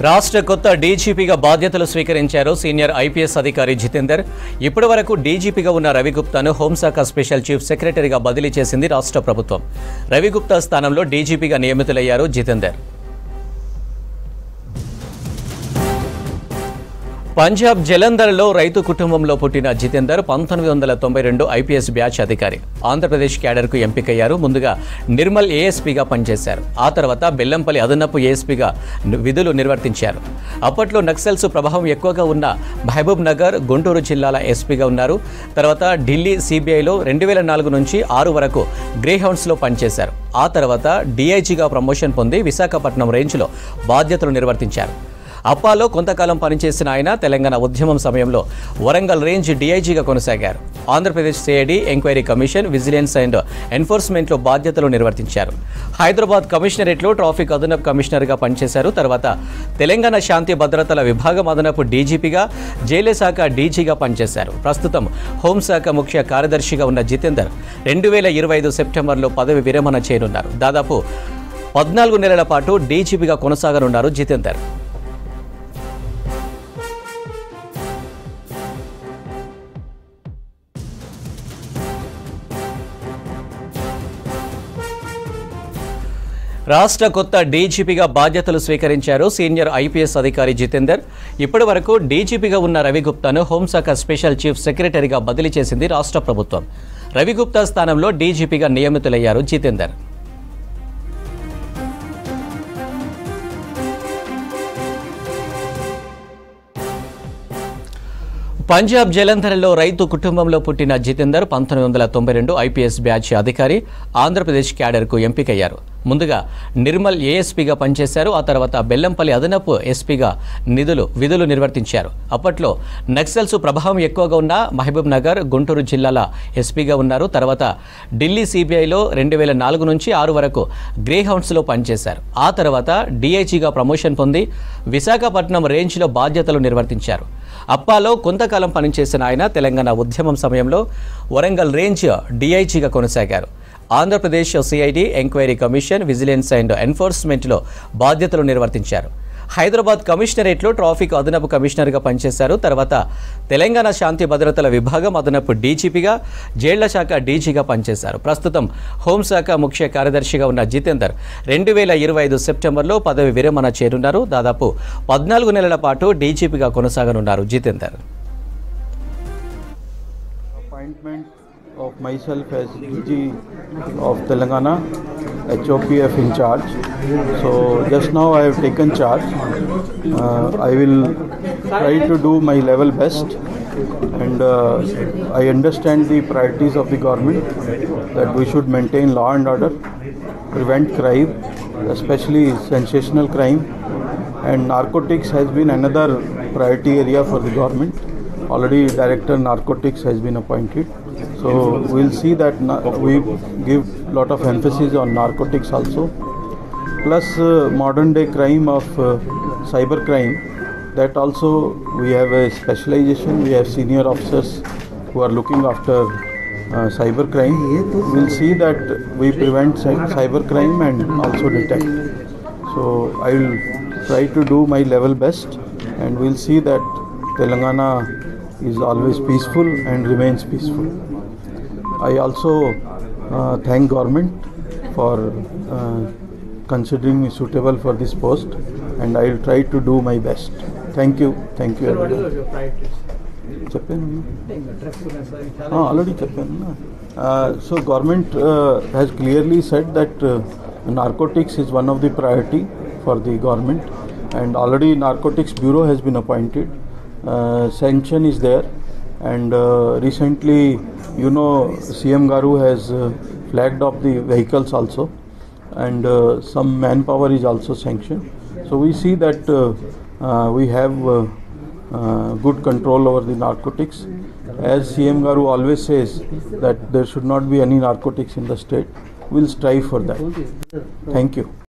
రాష్ట్ర కొత్త డీజీపీగా బాధ్యతలు స్వీకరించారు సీనియర్ ఐపీఎస్ అధికారి జితేందర్. ఇప్పటివరకు డీజీపీగా ఉన్న రవిగుప్తాను హోంశాఖ స్పెషల్ చీఫ్ సెక్రటరీగా బదిలీ చేసింది రాష్ట్ర ప్రభుత్వం. రవిగుప్తా స్థానంలో డీజీపీగా నియమితులయ్యారు జితేందర్. పంజాబ్ జలంధర్లో రైతు కుటుంబంలో పుట్టిన జితేందర్ 1992 ఐపీఎస్ బ్యాచ్ అధికారి. ఆంధ్రప్రదేశ్ క్యాడర్కు ఎంపికయ్యారు. ముందుగా నిర్మల్ ఏఎస్పీగా పనిచేశారు. ఆ తర్వాత బెల్లంపల్లి అదనపు ఏఎస్పీగా విధులు నిర్వర్తించారు. అప్పట్లో నక్సల్స్ ప్రభావం ఎక్కువగా ఉన్న మహబూబ్ నగర్, గుంటూరు జిల్లాల ఎస్పీగా ఉన్నారు. తర్వాత ఢిల్లీ సిబిఐలో 2004 నుంచి 6 వరకు గ్రేహౌండ్స్లో పనిచేశారు. ఆ తర్వాత డీఐజీగా ప్రమోషన్ పొంది విశాఖపట్నం రేంజ్లో బాధ్యతలు నిర్వర్తించారు. అప్పాలో కొంతకాలం పనిచేసిన ఆయన తెలంగాణ ఉద్యమం సమయంలో Warangal range డీఐజీగా కొనసాగారు. Andhra Pradesh CID, enquiry commission, vigilance and ఎన్ఫోర్స్మెంట్లో బాధ్యతలు నిర్వర్తించారు. హైదరాబాద్ కమిషనరేట్లో ట్రాఫిక్ అదనపు కమిషనర్గా పనిచేశారు. తర్వాత తెలంగాణ శాంతి భద్రతల విభాగం అదనపు డీజీపీగా, జైలు శాఖ డీజీగా పనిచేశారు. ప్రస్తుతం హోంశాఖ ముఖ్య కార్యదర్శిగా ఉన్న జితేందర్ 2025 సెప్టెంబర్లో పదవి విరమణ చేయనున్నారు. దాదాపు 14 నెలల పాటు డీజీపీగా కొనసాగనున్నారు జితేందర్. రాష్ట్ర కొత్త డీజీపీగా బాధ్యతలు స్వీకరించారు సీనియర్ ఐపీఎస్ అధికారి జితేందర్. ఇప్పటివరకు డీజీపీగా ఉన్న రవిగుప్తాను హోంశాఖ స్పెషల్ చీఫ్ సెక్రటరీగా బదిలీ చేసింది రాష్ట్ర ప్రభుత్వం. రవిగుప్తా స్థానంలో డీజీపీగా నియమితులయ్యారు జితేందర్. పంజాబ్ జలంధర్లో రైతు కుటుంబంలో పుట్టిన జితేందర్ 1992 ఐపీఎస్ బ్యాచ్ అధికారి. ఆంధ్రప్రదేశ్ క్యాడర్కు ఎంపికయ్యారు. ముందుగా నిర్మల్ ఏఎస్పీగా పనిచేశారు. ఆ తర్వాత బెల్లంపల్లి అదనపు ఎస్పీగా విధులు నిర్వర్తించారు. అప్పట్లో నక్సల్స్ ప్రభావం ఎక్కువగా ఉన్న మహబూబ్ నగర్, గుంటూరు జిల్లాల ఎస్పీగా ఉన్నారు. తర్వాత ఢిల్లీ సిబిఐలో 2004 నుంచి 6 వరకు గ్రేహౌండ్స్లో పనిచేశారు. ఆ తర్వాత డీఐజీగా ప్రమోషన్ పొంది విశాఖపట్నం రేంజ్లో బాధ్యతలు నిర్వర్తించారు. అప్పాలో కొంతకాలం పనిచేసిన ఆయన తెలంగాణ ఉద్యమం సమయంలో Warangal range డీఐజీగా కొనసాగారు. Andhra Pradesh CID, enquiry commission, vigilance and ఎన్ఫోర్స్మెంట్లో బాధ్యతలు నిర్వర్తించారు. హైదరాబాద్ కమిషనరేట్లో ట్రాఫిక్ అదనపు కమిషనర్గా పనిచేశారు. తర్వాత తెలంగాణ శాంతి భద్రతల విభాగం అదనపు డీజీపీగా, జైళ్ల శాఖ డీజీగా పనిచేశారు. ప్రస్తుతం హోంశాఖ ముఖ్య కార్యదర్శిగా ఉన్న జితేందర్ 2025 సెప్టెంబర్లో పదవి విరమణ చేరున్నారు. దాదాపు 14 నెలల పాటు డీజీపీగా కొనసాగనున్నారు Jitender. Of myself as DG of Telangana, HOPF in charge. So just now I have taken charge. I will try to do my level best, and I understand the priorities of the government, that we should maintain law and order, prevent crime, especially sensational crime, and narcotics has been another priority area for the government. Already Director Narcotics has been appointed. So we'll see that we give lot of emphasis on narcotics also, plus modern day crime of cyber crime. That also we have a specialization. We have senior officers who are looking after cyber crime. We'll see that we prevent cyber crime and also detect. So I will try to do my level best, and we'll see that Telangana is always peaceful and remains peaceful. I also thank government for considering me suitable for this post, and I will try to do my best. Thank you everyone. Already cheppanu. So government has clearly said that narcotics is one of the priority for the government, and already Narcotics Bureau has been appointed. Sanction is there, and recently CM Garu has flagged up the vehicles also, and some manpower is also sanctioned. So we see that we have good control over the narcotics. As CM Garu always says that there should not be any narcotics in the state, we'll strive for that. Thank you.